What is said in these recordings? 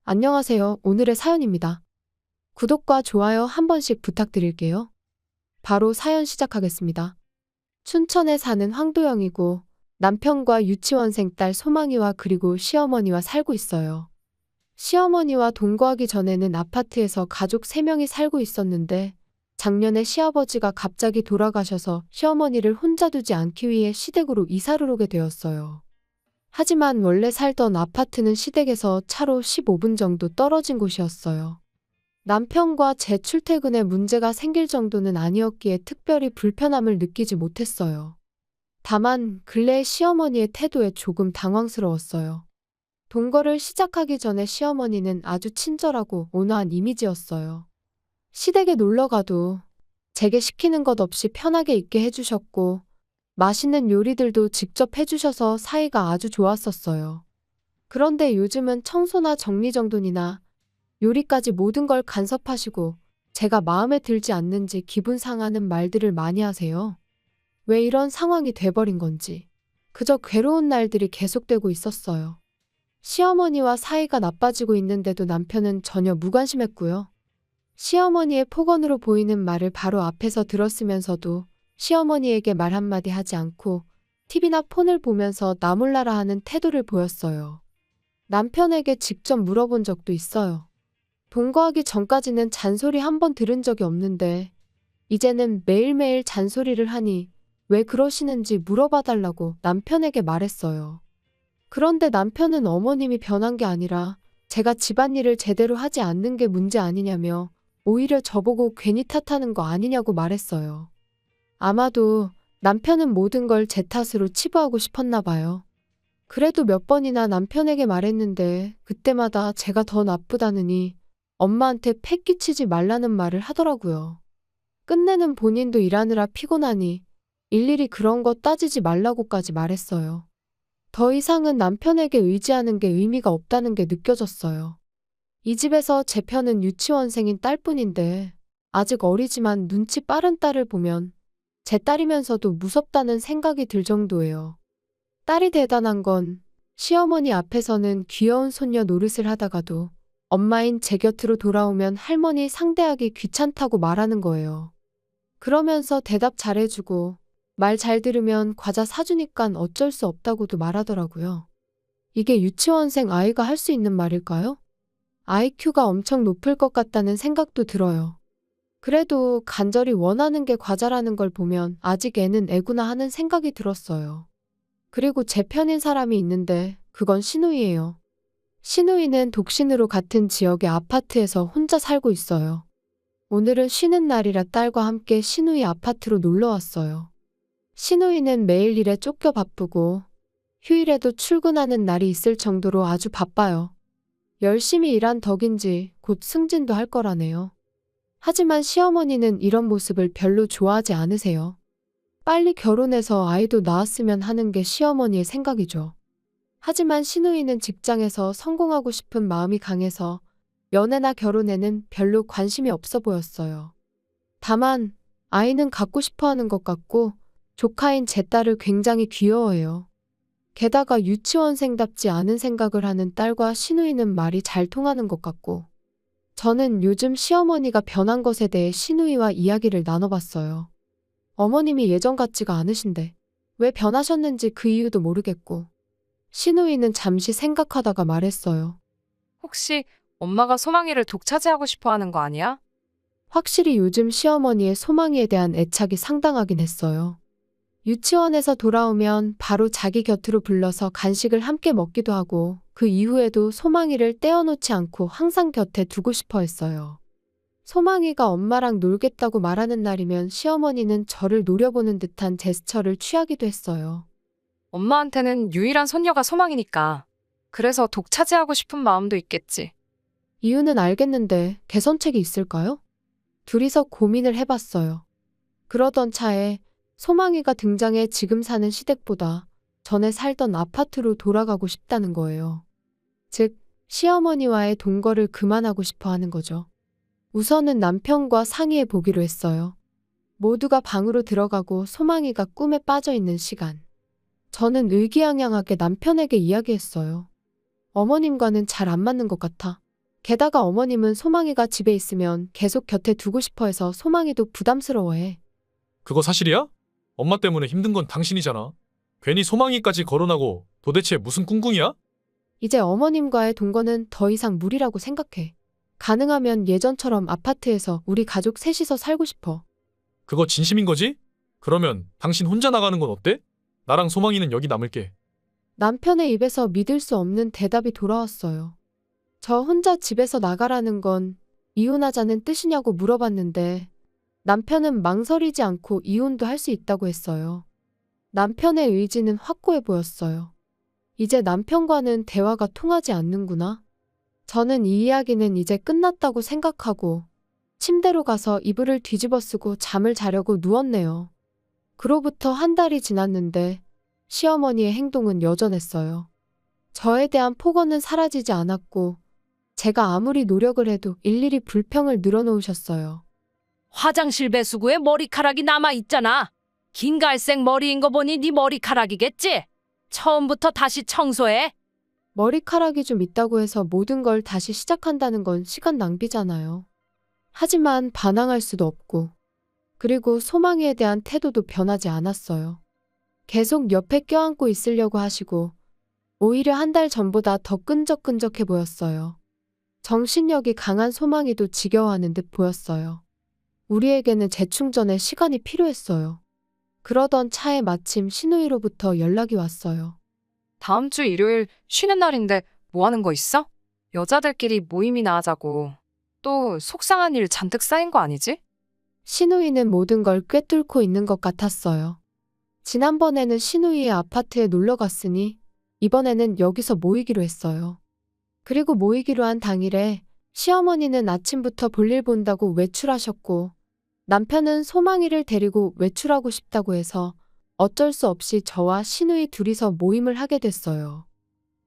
안녕하세요. 오늘의 사연입니다. 구독과 좋아요 한 번씩 부탁드릴게요. 바로 사연 시작하겠습니다. 춘천에 사는 황도영이고 남편과 유치원생 딸 소망이와 그리고 시어머니와 살고 있어요. 시어머니와 동거하기 전에는 아파트에서 가족 3명이 살고 있었는데 작년에 시아버지가 갑자기 돌아가셔서 시어머니를 혼자 두지 않기 위해 시댁으로 이사를 오게 되었어요. 하지만 원래 살던 아파트는 시댁에서 차로 15분 정도 떨어진 곳이었어요. 남편과 제 출퇴근에 문제가 생길 정도는 아니었기에 특별히 불편함을 느끼지 못했어요. 다만 근래 시어머니의 태도에 조금 당황스러웠어요. 동거를 시작하기 전에 시어머니는 아주 친절하고 온화한 이미지였어요. 시댁에 놀러 가도 제게 시키는 것 없이 편하게 있게 해주셨고 맛있는 요리들도 직접 해주셔서 사이가 아주 좋았었어요. 그런데 요즘은 청소나 정리정돈이나 요리까지 모든 걸 간섭하시고 제가 마음에 들지 않는지 기분 상하는 말들을 많이 하세요. 왜 이런 상황이 돼버린 건지. 그저 괴로운 날들이 계속되고 있었어요. 시어머니와 사이가 나빠지고 있는데도 남편은 전혀 무관심했고요. 시어머니의 폭언으로 보이는 말을 바로 앞에서 들었으면서도 시어머니에게 말 한마디 하지 않고 TV나 폰을 보면서 나몰라라 하는 태도를 보였어요. 남편에게 직접 물어본 적도 있어요. 동거하기 전까지는 잔소리 한 번 들은 적이 없는데 이제는 매일매일 잔소리를 하니 왜 그러시는지 물어봐 달라고 남편에게 말했어요. 그런데 남편은 어머님이 변한 게 아니라 제가 집안일을 제대로 하지 않는 게 문제 아니냐며 오히려 저보고 괜히 탓하는 거 아니냐고 말했어요. 아마도 남편은 모든 걸 제 탓으로 치부하고 싶었나 봐요. 그래도 몇 번이나 남편에게 말했는데 그때마다 제가 더 나쁘다느니 엄마한테 패 끼치지 말라는 말을 하더라고요. 끝내는 본인도 일하느라 피곤하니 일일이 그런 거 따지지 말라고까지 말했어요. 더 이상은 남편에게 의지하는 게 의미가 없다는 게 느껴졌어요. 이 집에서 제 편은 유치원생인 딸뿐인데 아직 어리지만 눈치 빠른 딸을 보면 제 딸이면서도 무섭다는 생각이 들 정도예요. 딸이 대단한 건 시어머니 앞에서는 귀여운 손녀 노릇을 하다가도 엄마인 제 곁으로 돌아오면 할머니 상대하기 귀찮다고 말하는 거예요. 그러면서 대답 잘해주고 말 잘 들으면 과자 사주니깐 어쩔 수 없다고도 말하더라고요. 이게 유치원생 아이가 할 수 있는 말일까요? IQ가 엄청 높을 것 같다는 생각도 들어요. 그래도 간절히 원하는 게 과자라는 걸 보면 아직 애는 애구나 하는 생각이 들었어요. 그리고 제 편인 사람이 있는데 그건 시누이예요. 시누이는 독신으로 같은 지역의 아파트에서 혼자 살고 있어요. 오늘은 쉬는 날이라 딸과 함께 시누이 아파트로 놀러 왔어요. 시누이는 매일 일에 쫓겨 바쁘고 휴일에도 출근하는 날이 있을 정도로 아주 바빠요. 열심히 일한 덕인지 곧 승진도 할 거라네요. 하지만 시어머니는 이런 모습을 별로 좋아하지 않으세요. 빨리 결혼해서 아이도 낳았으면 하는 게 시어머니의 생각이죠. 하지만 시누이는 직장에서 성공하고 싶은 마음이 강해서 연애나 결혼에는 별로 관심이 없어 보였어요. 다만 아이는 갖고 싶어 하는 것 같고 조카인 제 딸을 굉장히 귀여워해요. 게다가 유치원생답지 않은 생각을 하는 딸과 시누이는 말이 잘 통하는 것 같고 저는 요즘 시어머니가 변한 것에 대해 시누이와 이야기를 나눠봤어요. 어머님이 예전 같지가 않으신데 왜 변하셨는지 그 이유도 모르겠고 시누이는 잠시 생각하다가 말했어요. 혹시 엄마가 소망이를 독차지하고 싶어 하는 거 아니야? 확실히 요즘 시어머니의 소망이에 대한 애착이 상당하긴 했어요. 유치원에서 돌아오면 바로 자기 곁으로 불러서 간식을 함께 먹기도 하고 그 이후에도 소망이를 떼어놓지 않고 항상 곁에 두고 싶어 했어요. 소망이가 엄마랑 놀겠다고 말하는 날이면 시어머니는 저를 노려보는 듯한 제스처를 취하기도 했어요. 엄마한테는 유일한 손녀가 소망이니까. 그래서 독차지하고 싶은 마음도 있겠지. 이유는 알겠는데 개선책이 있을까요? 둘이서 고민을 해봤어요. 그러던 차에 소망이가 등장해 지금 사는 시댁보다 전에 살던 아파트로 돌아가고 싶다는 거예요. 즉, 시어머니와의 동거를 그만하고 싶어 하는 거죠. 우선은 남편과 상의해 보기로 했어요. 모두가 방으로 들어가고 소망이가 꿈에 빠져 있는 시간. 저는 의기양양하게 남편에게 이야기했어요. 어머님과는 잘 안 맞는 것 같아. 게다가 어머님은 소망이가 집에 있으면 계속 곁에 두고 싶어 해서 소망이도 부담스러워해. 그거 사실이야? 엄마 때문에 힘든 건 당신이잖아. 괜히 소망이까지 거론하고 도대체 무슨 꿍꿍이야? 이제 어머님과의 동거는 더 이상 무리라고 생각해. 가능하면 예전처럼 아파트에서 우리 가족 셋이서 살고 싶어. 그거 진심인 거지? 그러면 당신 혼자 나가는 건 어때? 나랑 소망이는 여기 남을게. 남편의 입에서 믿을 수 없는 대답이 돌아왔어요. 저 혼자 집에서 나가라는 건 이혼하자는 뜻이냐고 물어봤는데 남편은 망설이지 않고 이혼도 할 수 있다고 했어요. 남편의 의지는 확고해 보였어요. 이제 남편과는 대화가 통하지 않는구나. 저는 이 이야기는 이제 끝났다고 생각하고 침대로 가서 이불을 뒤집어 쓰고 잠을 자려고 누웠네요. 그로부터 한 달이 지났는데 시어머니의 행동은 여전했어요. 저에 대한 폭언은 사라지지 않았고 제가 아무리 노력을 해도 일일이 불평을 늘어놓으셨어요. 화장실 배수구에 머리카락이 남아있잖아. 긴 갈색 머리인 거 보니 네 머리카락이겠지? 처음부터 다시 청소해. 머리카락이 좀 있다고 해서 모든 걸 다시 시작한다는 건 시간 낭비잖아요. 하지만 반항할 수도 없고 그리고 소망이에 대한 태도도 변하지 않았어요. 계속 옆에 껴안고 있으려고 하시고 오히려 한 달 전보다 더 끈적끈적해 보였어요. 정신력이 강한 소망이도 지겨워하는 듯 보였어요. 우리에게는 재충전의 시간이 필요했어요. 그러던 차에 마침 신우이로부터 연락이 왔어요. 다음 주 일요일 쉬는 날인데 뭐 하는 거 있어? 여자들끼리 모임이나 하자고. 또 속상한 일 잔뜩 쌓인 거 아니지? 신우이는 모든 걸 꿰뚫고 있는 것 같았어요. 지난번에는 신우이의 아파트에 놀러 갔으니 이번에는 여기서 모이기로 했어요. 그리고 모이기로 한 당일에 시어머니는 아침부터 볼일 본다고 외출하셨고 남편은 소망이를 데리고 외출하고 싶다고 해서 어쩔 수 없이 저와 신우이 둘이서 모임을 하게 됐어요.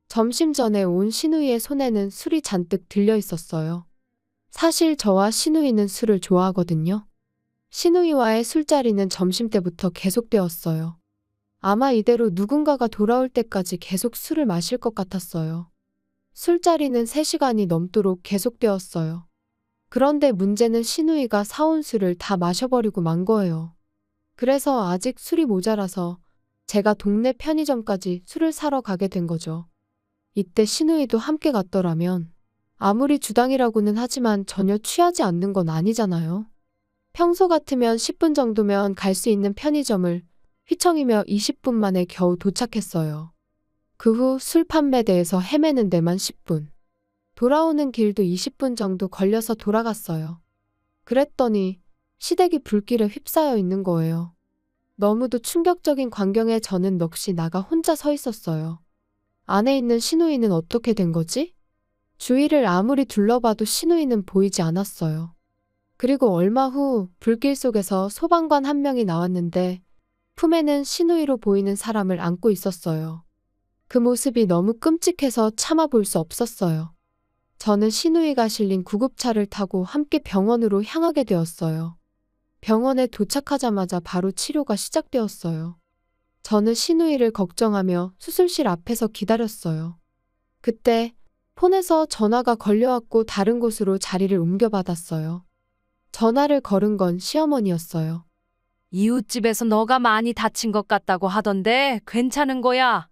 점심 전에 온 신우이의 손에는 술이 잔뜩 들려 있었어요. 사실 저와 신우이는 술을 좋아하거든요. 신우이와의 술자리는 점심때부터 계속되었어요. 아마 이대로 누군가가 돌아올 때까지 계속 술을 마실 것 같았어요. 술자리는 3시간이 넘도록 계속되었어요. 그런데 문제는 신우이가 사온 술을 다 마셔버리고 만 거예요. 그래서 아직 술이 모자라서 제가 동네 편의점까지 술을 사러 가게 된 거죠. 이때 신우이도 함께 갔더라면 아무리 주당이라고는 하지만 전혀 취하지 않는 건 아니잖아요. 평소 같으면 10분 정도면 갈 수 있는 편의점을 휘청이며 20분 만에 겨우 도착했어요. 그 후 술 판매대에서 헤매는 데만 10분. 돌아오는 길도 20분 정도 걸려서 돌아갔어요. 그랬더니 시댁이 불길에 휩싸여 있는 거예요. 너무도 충격적인 광경에 저는 넋이 나가 혼자 서 있었어요. 안에 있는 신우이는 어떻게 된 거지? 주위를 아무리 둘러봐도 신우이는 보이지 않았어요. 그리고 얼마 후 불길 속에서 소방관 한 명이 나왔는데 품에는 신우이로 보이는 사람을 안고 있었어요. 그 모습이 너무 끔찍해서 참아볼 수 없었어요. 저는 신우이가 실린 구급차를 타고 함께 병원으로 향하게 되었어요. 병원에 도착하자마자 바로 치료가 시작되었어요. 저는 신우이를 걱정하며 수술실 앞에서 기다렸어요. 그때 폰에서 전화가 걸려왔고 다른 곳으로 자리를 옮겨받았어요. 전화를 걸은 건 시어머니였어요. 이웃집에서 너가 많이 다친 것 같다고 하던데 괜찮은 거야?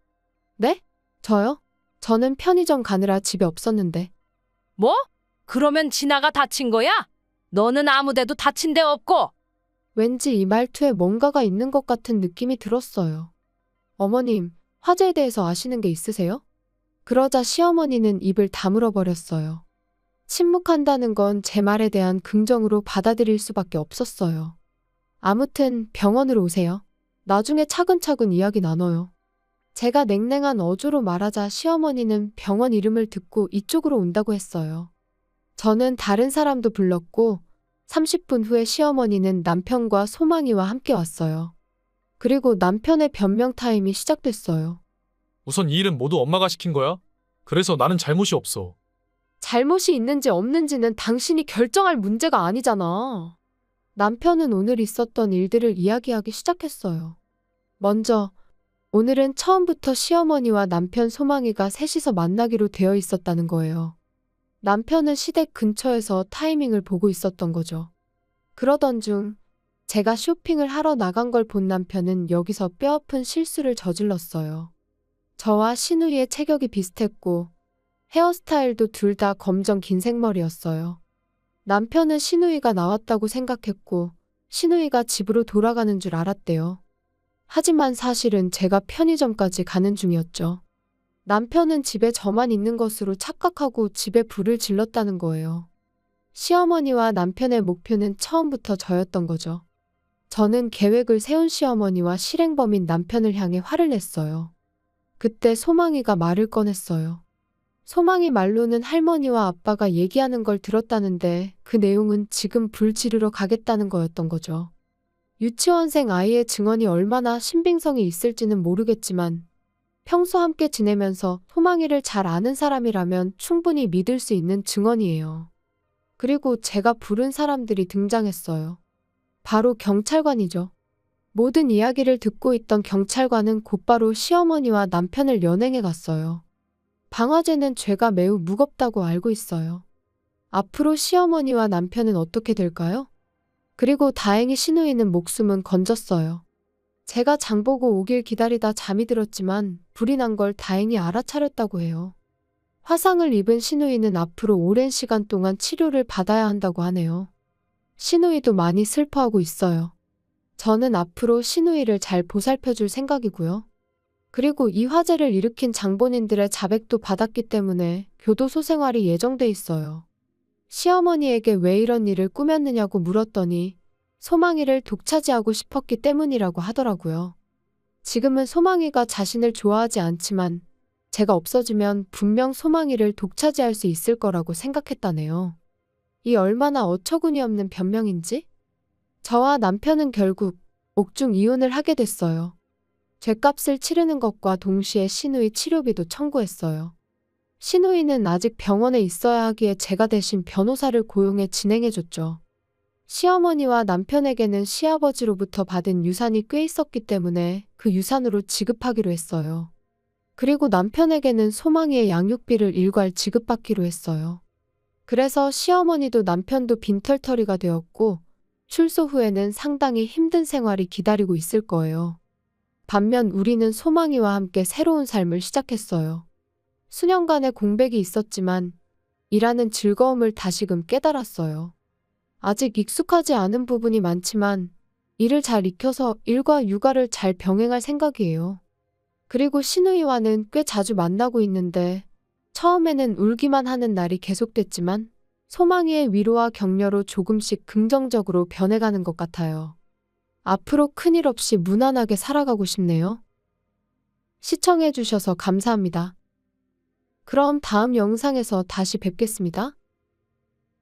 네? 저요? 저는 편의점 가느라 집에 없었는데. 뭐? 그러면 진아가 다친 거야? 너는 아무데도 다친 데 없고. 왠지 이 말투에 뭔가가 있는 것 같은 느낌이 들었어요. 어머님, 화재에 대해서 아시는 게 있으세요? 그러자 시어머니는 입을 다물어 버렸어요. 침묵한다는 건 제 말에 대한 긍정으로 받아들일 수밖에 없었어요. 아무튼 병원으로 오세요. 나중에 차근차근 이야기 나눠요. 제가 냉랭한 어조로 말하자 시어머니는 병원 이름을 듣고 이쪽으로 온다고 했어요. 저는 다른 사람도 불렀고 30분 후에 시어머니는 남편과 소망이와 함께 왔어요. 그리고 남편의 변명 타임이 시작됐어요. 우선 이 일은 모두 엄마가 시킨 거야. 그래서 나는 잘못이 없어. 잘못이 있는지 없는지는 당신이 결정할 문제가 아니잖아. 남편은 오늘 있었던 일들을 이야기하기 시작했어요. 먼저 오늘은 처음부터 시어머니와 남편 소망이가 셋이서 만나기로 되어 있었다는 거예요. 남편은 시댁 근처에서 타이밍을 보고 있었던 거죠. 그러던 중 제가 쇼핑을 하러 나간 걸 본 남편은 여기서 뼈아픈 실수를 저질렀어요. 저와 신우이의 체격이 비슷했고 헤어스타일도 둘 다 검정 긴 생머리였어요. 남편은 신우이가 나왔다고 생각했고 신우이가 집으로 돌아가는 줄 알았대요. 하지만 사실은 제가 편의점까지 가는 중이었죠. 남편은 집에 저만 있는 것으로 착각하고 집에 불을 질렀다는 거예요. 시어머니와 남편의 목표는 처음부터 저였던 거죠. 저는 계획을 세운 시어머니와 실행범인 남편을 향해 화를 냈어요. 그때 소망이가 말을 꺼냈어요. 소망이 말로는 할머니와 아빠가 얘기하는 걸 들었다는데 그 내용은 지금 불 지르러 가겠다는 거였던 거죠. 유치원생 아이의 증언이 얼마나 신빙성이 있을지는 모르겠지만 평소 함께 지내면서 소망이를 잘 아는 사람이라면 충분히 믿을 수 있는 증언이에요. 그리고 제가 부른 사람들이 등장했어요. 바로 경찰관이죠. 모든 이야기를 듣고 있던 경찰관은 곧바로 시어머니와 남편을 연행해 갔어요. 방화제는 죄가 매우 무겁다고 알고 있어요. 앞으로 시어머니와 남편은 어떻게 될까요? 그리고 다행히 신우이는 목숨은 건졌어요. 제가 장보고 오길 기다리다 잠이 들었지만 불이 난 걸 다행히 알아차렸다고 해요. 화상을 입은 신우이는 앞으로 오랜 시간 동안 치료를 받아야 한다고 하네요. 신우이도 많이 슬퍼하고 있어요. 저는 앞으로 신우이를 잘 보살펴줄 생각이고요. 그리고 이 화재를 일으킨 장본인들의 자백도 받았기 때문에 교도소 생활이 예정돼 있어요. 시어머니에게 왜 이런 일을 꾸몄느냐고 물었더니 소망이를 독차지하고 싶었기 때문이라고 하더라고요. 지금은 소망이가 자신을 좋아하지 않지만 제가 없어지면 분명 소망이를 독차지할 수 있을 거라고 생각했다네요. 이 얼마나 어처구니 없는 변명인지? 저와 남편은 결국 옥중 이혼을 하게 됐어요. 죗값을 치르는 것과 동시에 신우이 치료비도 청구했어요. 신우이는 아직 병원에 있어야 하기에 제가 대신 변호사를 고용해 진행해줬죠. 시어머니와 남편에게는 시아버지로부터 받은 유산이 꽤 있었기 때문에 그 유산으로 지급하기로 했어요. 그리고 남편에게는 소망이의 양육비를 일괄 지급받기로 했어요. 그래서 시어머니도 남편도 빈털터리가 되었고 출소 후에는 상당히 힘든 생활이 기다리고 있을 거예요. 반면 우리는 소망이와 함께 새로운 삶을 시작했어요. 수년간의 공백이 있었지만 일하는 즐거움을 다시금 깨달았어요. 아직 익숙하지 않은 부분이 많지만 일을 잘 익혀서 일과 육아를 잘 병행할 생각이에요. 그리고 신우이와는 꽤 자주 만나고 있는데 처음에는 울기만 하는 날이 계속됐지만 소망이의 위로와 격려로 조금씩 긍정적으로 변해가는 것 같아요. 앞으로 큰일 없이 무난하게 살아가고 싶네요. 시청해주셔서 감사합니다. 그럼 다음 영상에서 다시 뵙겠습니다.